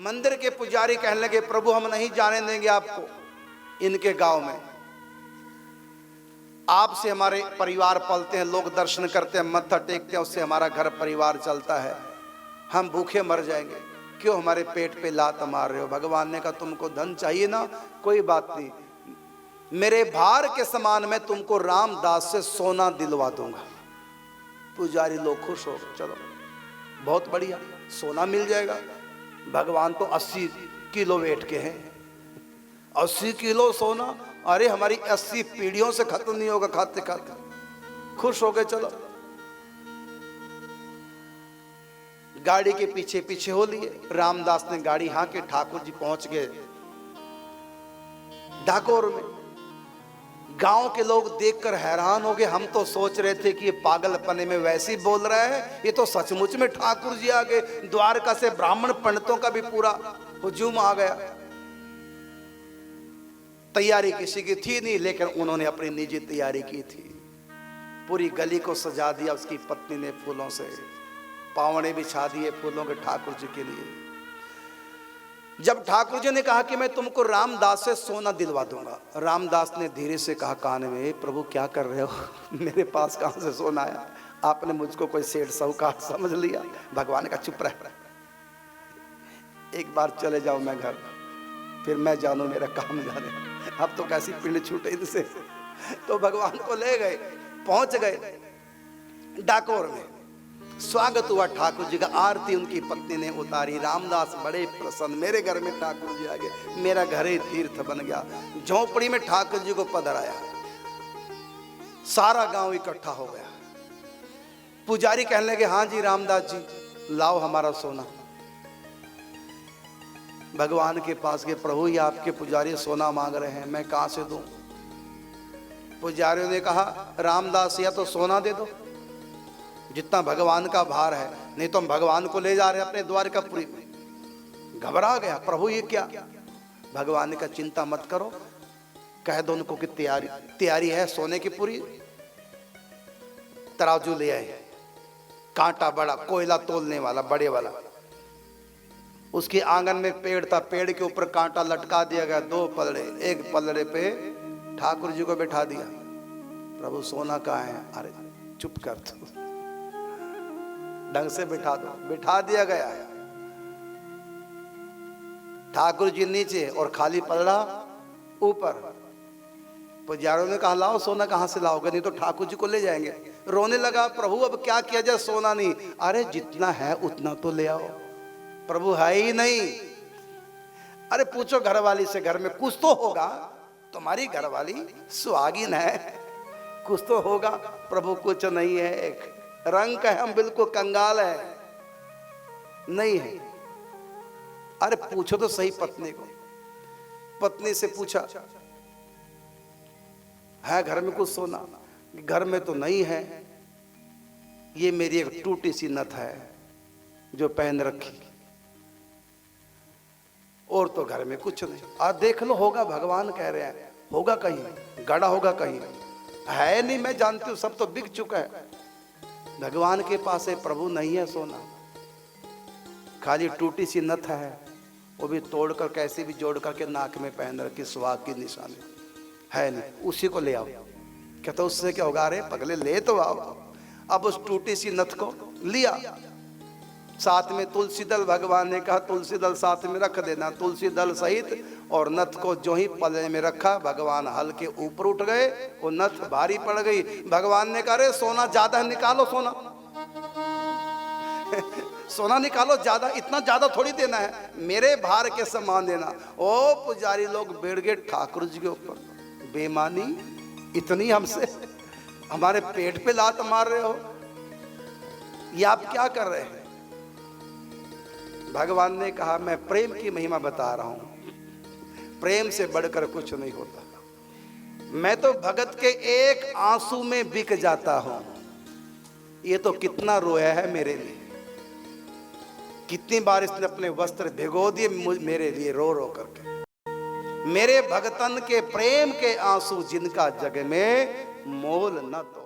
मंदिर के पुजारी कहने लगे, प्रभु हम नहीं जाने देंगे आपको इनके गांव में। आपसे हमारे परिवार पलते हैं, लोग दर्शन करते हैं, मत्था टेकते हैं, उससे हमारा घर परिवार चलता है। हम भूखे मर जाएंगे, क्यों हमारे पेट पे लात मार रहे हो? भगवान ने कहा, तुमको धन चाहिए ना, कोई बात नहीं, मेरे भार के समान मैं तुमको रामदास से सोना दिलवा दूंगा। पुजारी लोग खुश हो, चलो बहुत बढ़िया, सोना मिल जाएगा। भगवान तो 80 किलो वेट के हैं, 80 किलो सोना, अरे हमारी 80 पीढ़ियों से खत्म नहीं होगा खाते खाते। खुश हो गए, चलो गाड़ी के पीछे पीछे हो लिए। रामदास ने गाड़ी हांके, ठाकुर जी पहुंच गए डाकोर में। गांव के लोग देखकर हैरान हो गए, हम तो सोच रहे थे कि ये पागलपने में वैसे ही बोल रहा है, ये तो सचमुच में ठाकुर जी आ गए। द्वारका से ब्राह्मण पंडितों का भी पूरा हुजूम आ गया। तैयारी किसी की थी नहीं, लेकिन उन्होंने अपनी निजी तैयारी की थी। पूरी गली को सजा दिया उसकी पत्नी ने फूलों से, पावड़े बिछा दिए फूलों के ठाकुर जी के लिए। जब ठाकुर जी ने कहा कि मैं तुमको रामदास से सोना दिलवा दूंगा, रामदास ने धीरे से कहा कान में, प्रभु क्या कर रहे हो, मेरे पास कहां से सोना आया? आपने मुझको कोई सेठ साहूकार समझ लिया? भगवान का चुप रह, एक बार चले जाओ मैं घर, फिर मैं जानू मेरा काम जाने। अब तो कैसी पिंड छूटे इनसे। तो भगवान को ले गए, पहुंच गए डाकोर में। स्वागत हुआ ठाकुर जी का, आरती उनकी पत्नी ने उतारी। रामदास बड़े प्रसन्न, मेरे घर में ठाकुर जी आ गए, मेरा घर ही तीर्थ बन गया। झोंपड़ी में ठाकुर जी को पधराया, सारा गांव इकट्ठा हो गया। पुजारी कहने लगे, हाँ जी रामदास जी, लाओ हमारा सोना। भगवान के पास गए, प्रभु ये आपके पुजारी सोना मांग रहे हैं, मैं कहां से दूं? पुजारियों ने कहा, रामदास या तो सोना दे दो जितना भगवान का भार है, नहीं तो हम भगवान को ले जा रहे हैं अपने द्वारकापुरी में। घबरा गया, प्रभु ये क्या? भगवान ने कहा, चिंता मत करो, कह दो उनको कि तैयारी है सोने की पूरी। तराजू ले आए, कांटा बड़ा, कोयला तोलने वाला बड़े वाला। उसके आंगन में पेड़ था, पेड़ के ऊपर कांटा लटका दिया गया, 2 पलड़े, एक पलड़े पे ठाकुर जी को बैठा दिया। प्रभु सोना कहाँ है? अरे चुप कर तू, ढंग से बिठा दो। बिठा दिया गया। ठाकुर जी नीचे और खाली पलड़ा ऊपर। पुजारियों ने कहा, लाओ सोना, कहां से लाओगे, नहीं तो ठाकुर जी को ले जाएंगे। रोने लगा, प्रभु अब क्या किया जाए, सोना नहीं। अरे जितना है उतना तो ले आओ। प्रभु है ही नहीं। अरे पूछो घरवाली से, घर में कुछ तो होगा, तुम्हारी घरवाली सुहागिन है, कुछ तो होगा। प्रभु कुछ नहीं है, एक रंग का है, हम बिल्कुल कंगाल है, नहीं है। अरे पूछो तो सही पत्नी को। पत्नी से पूछा, है घर में कुछ सोना? घर में तो नहीं है, ये मेरी एक टूटी सी नथ है जो पहन रखी, और तो घर में कुछ नहीं। आज देख लो, होगा, भगवान कह रहे हैं, होगा कहीं, गड़ा होगा कहीं, है नहीं, मैं जानती हूं, सब तो बिक चुका है। भगवान के पास है, प्रभु नहीं है सोना, खाली टूटी सी नथ है, वो भी तोड़कर कैसे भी जोड़ करके नाक में पहन रखी, सुहाग की निशानी है नहीं, उसी को ले आओ। कहता उससे क्या होगा? अरे पगले ले तो आओ। अब उस टूटी सी नथ को लिया, साथ में तुलसी दल। भगवान ने कहा तुलसी दल साथ में रख देना। तुलसी दल सहित और नथ को जो ही पल्ले में रखा, भगवान हल्के ऊपर उठ गए, वो नथ भारी पड़ गई। भगवान ने कहा, अरे सोना ज्यादा निकालो, सोना सोना निकालो ज्यादा, इतना ज्यादा थोड़ी देना है, मेरे भार के समान देना। ओ पुजारी लोग बैठ गए ठाकुर जी के ऊपर, बेईमानी इतनी हमसे, हमारे पेट पे लात मार रहे हो, ये आप क्या कर रहे हैं? भगवान ने कहा, मैं प्रेम की महिमा बता रहा हूं, प्रेम से बढ़कर कुछ नहीं होता। मैं तो भगत के एक आंसू में बिक जाता हूं। ये तो कितना रोया है मेरे लिए, कितनी बार इसने अपने वस्त्र भिगो दिए मेरे लिए रो रो करके। मेरे भगतन के प्रेम के आंसू जिनका जग में मोल न तो।